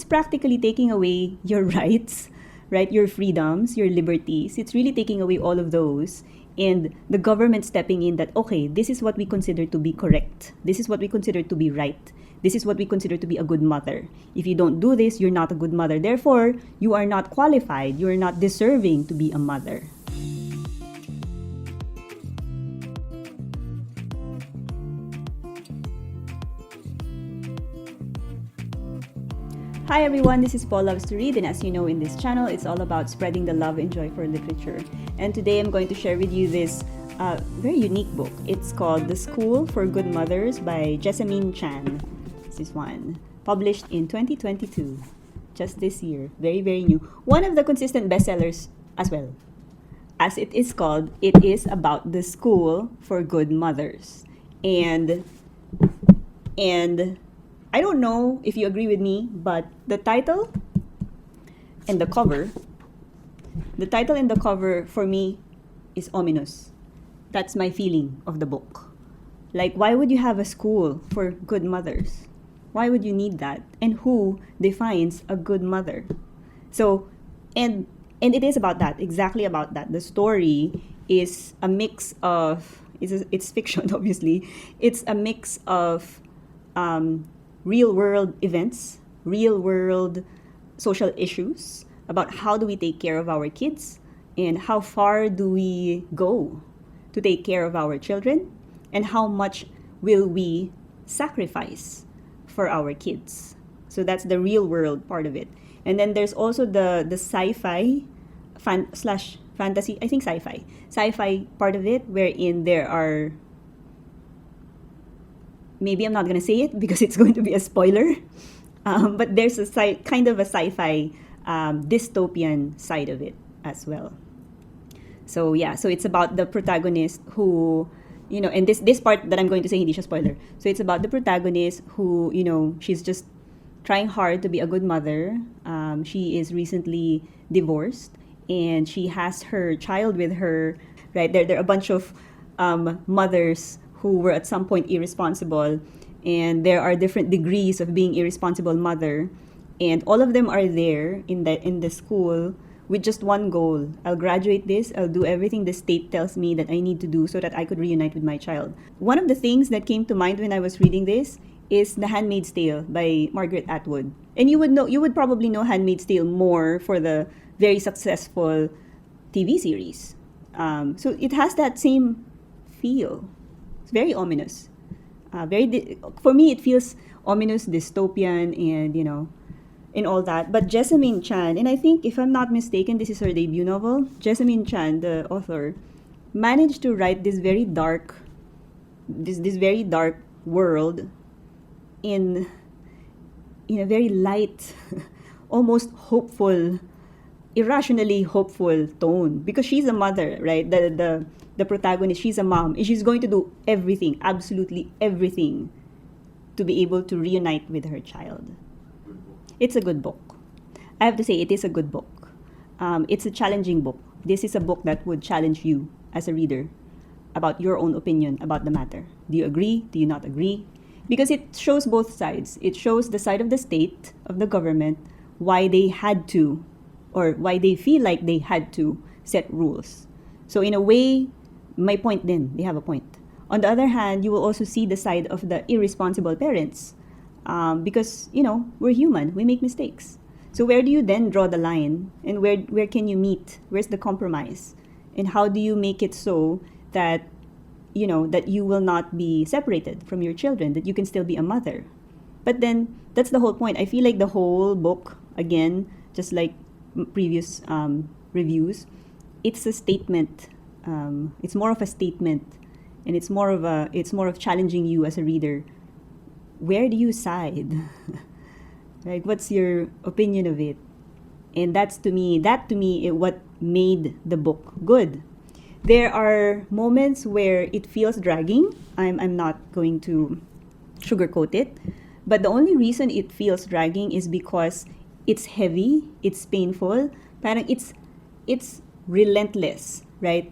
practically taking away your rights, right? Your freedoms, your liberties. It's really taking away all of those. And the government stepping in that, okay, this is what we consider to be correct. This is what we consider to be right. This is what we consider to be a good mother. If you don't do this, you're not a good mother. Therefore, you are not qualified. You are not deserving to be a mother. Hi everyone, this is Paul Loves to Read, and as you know in this channel, it's all about spreading the love and joy for literature. And today I'm going to share with you this very unique book. It's called The School for Good Mothers by Jessamine Chan. This is one, published in 2022, just this year. Very, very new. One of the consistent bestsellers as well. As it is called, it is about the School for Good Mothers. And I don't know if you agree with me, but the title and the cover for me is ominous. That's my feeling of the book. Like, why would you have a school for good mothers? Why would you need that? And who defines a good mother? So, and it is about that, exactly about that. The story is a mix of, it's fiction, obviously. It's a mix of real-world events, real-world social issues about how do we take care of our kids and how far do we go to take care of our children and how much will we sacrifice for our kids. So that's the real-world part of it. And then there's also the sci-fi slash fantasy, I think sci-fi part of it, wherein there are, maybe I'm not going to say it because it's going to be a spoiler, but there's a kind of a sci-fi dystopian side of it as well. So yeah, so it's about the protagonist who, you know, and this part that I'm going to say hindi siya spoiler. So it's about the protagonist who, you know, she's just trying hard to be a good mother. She is recently divorced and she has her child with her, right? There are a bunch of mothers who were at some point irresponsible, and there are different degrees of being irresponsible mother, and all of them are there in the school with just one goal. I'll graduate this, I'll do everything the state tells me that I need to do so that I could reunite with my child. One of the things that came to mind when I was reading this is The Handmaid's Tale by Margaret Atwood. And you would probably know Handmaid's Tale more for the very successful TV series. So it has that same feel. It's very ominous. For me, it feels ominous, dystopian, and, you know, and all that. But Jessamine Chan, and I think, if I'm not mistaken, this is her debut novel. Jessamine Chan, the author, managed to write this very dark world in a very light, almost hopeful, irrationally hopeful tone, because she's a mother, right? The protagonist, she's a mom, and she's going to do everything, absolutely everything, to be able to reunite with her child. It's a good book. I have to say, it is a good book. It's a challenging book. This is a book that would challenge you as a reader about your own opinion about the matter. Do you agree? Do you not agree? Because it shows both sides. It shows the side of the state, of the government, why they had to, or why they feel like they had to set rules. So in a way, my point then, they have a point. On the other hand, you will also see the side of the irresponsible parents, because, you know, we're human, we make mistakes. So where do you then draw the line, and where can you meet? Where's the compromise? And how do you make it so that, you know, that you will not be separated from your children, that you can still be a mother? But then, that's the whole point. I feel like the whole book, again, just like previous reviews, it's a statement. It's more of a statement, and it's more of challenging you as a reader. Where do you side? Like, what's your opinion of it? And that to me is what made the book good. There are moments where it feels dragging. I'm not going to sugarcoat it, but the only reason it feels dragging is because it's heavy, it's painful, parang it's relentless, right?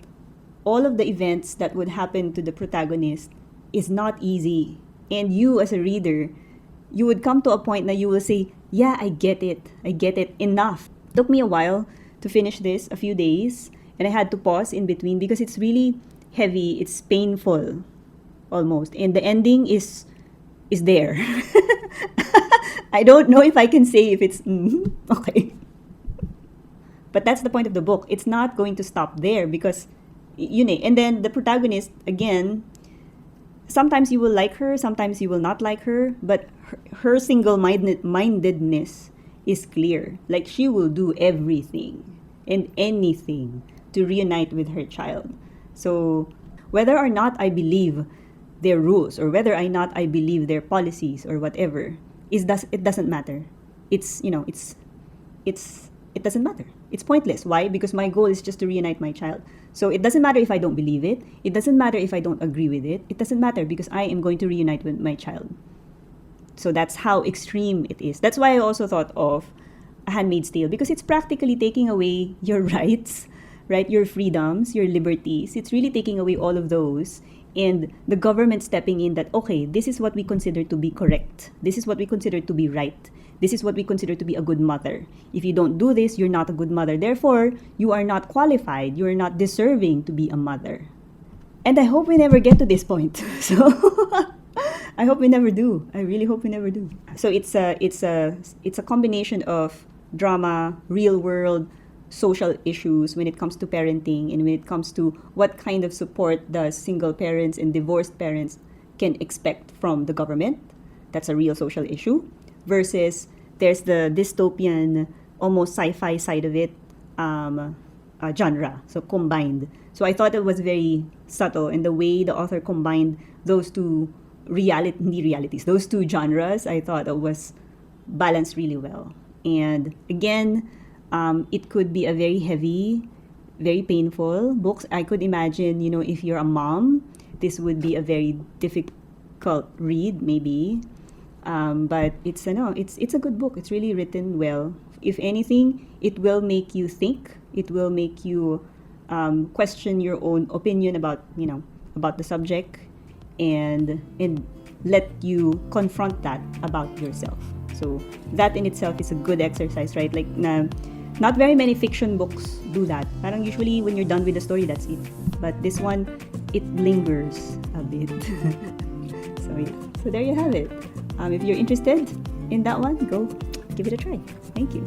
All of the events that would happen to the protagonist is not easy. And you as a reader, you would come to a point that you will say, yeah, I get it, enough. Took me a while to finish this, a few days, and I had to pause in between because it's really heavy, it's painful almost, and the ending is there. I don't know if I can say if it's okay. But that's the point of the book. It's not going to stop there because and then the protagonist again, sometimes you will like her, sometimes you will not like her, but her single-mindedness is clear. Like she will do everything and anything to reunite with her child. So whether or not I believe their rules or whether or not I believe their policies or whatever, it doesn't matter. It doesn't matter. It's pointless. Why? Because my goal is just to reunite my child. So it doesn't matter if I don't believe it. It doesn't matter if I don't agree with it. It doesn't matter because I am going to reunite with my child. So that's how extreme it is. That's why I also thought of A Handmaid's Tale, because it's practically taking away your rights, right? Your freedoms, your liberties. It's really taking away all of those. And the government stepping in that, okay, this is what we consider to be correct. This is what we consider to be right. This is what we consider to be a good mother. If you don't do this, you're not a good mother. Therefore, you are not qualified. You are not deserving to be a mother. And I hope we never get to this point. So I hope we never do. I really hope we never do. So it's a combination of drama, real world, social issues when it comes to parenting and when it comes to what kind of support the single parents and divorced parents can expect from the government. That's a real social issue. Versus there's the dystopian, almost sci-fi side of it, genre. So combined. So I thought it was very subtle in the way the author combined those two realities, those two genres. I thought it was balanced really well. And again, it could be a very heavy, very painful book. I could imagine, if you're a mom, this would be a very difficult read, maybe. But it's a good book. It's really written well. If anything, it will make you think. It will make you question your own opinion about the subject, and let you confront that about yourself. So that in itself is a good exercise, right? Like not very many fiction books do that. Parang usually when you're done with the story, that's it. But this one, it lingers a bit. So yeah. So there you have it. If you're interested in that one, go give it a try. Thank you.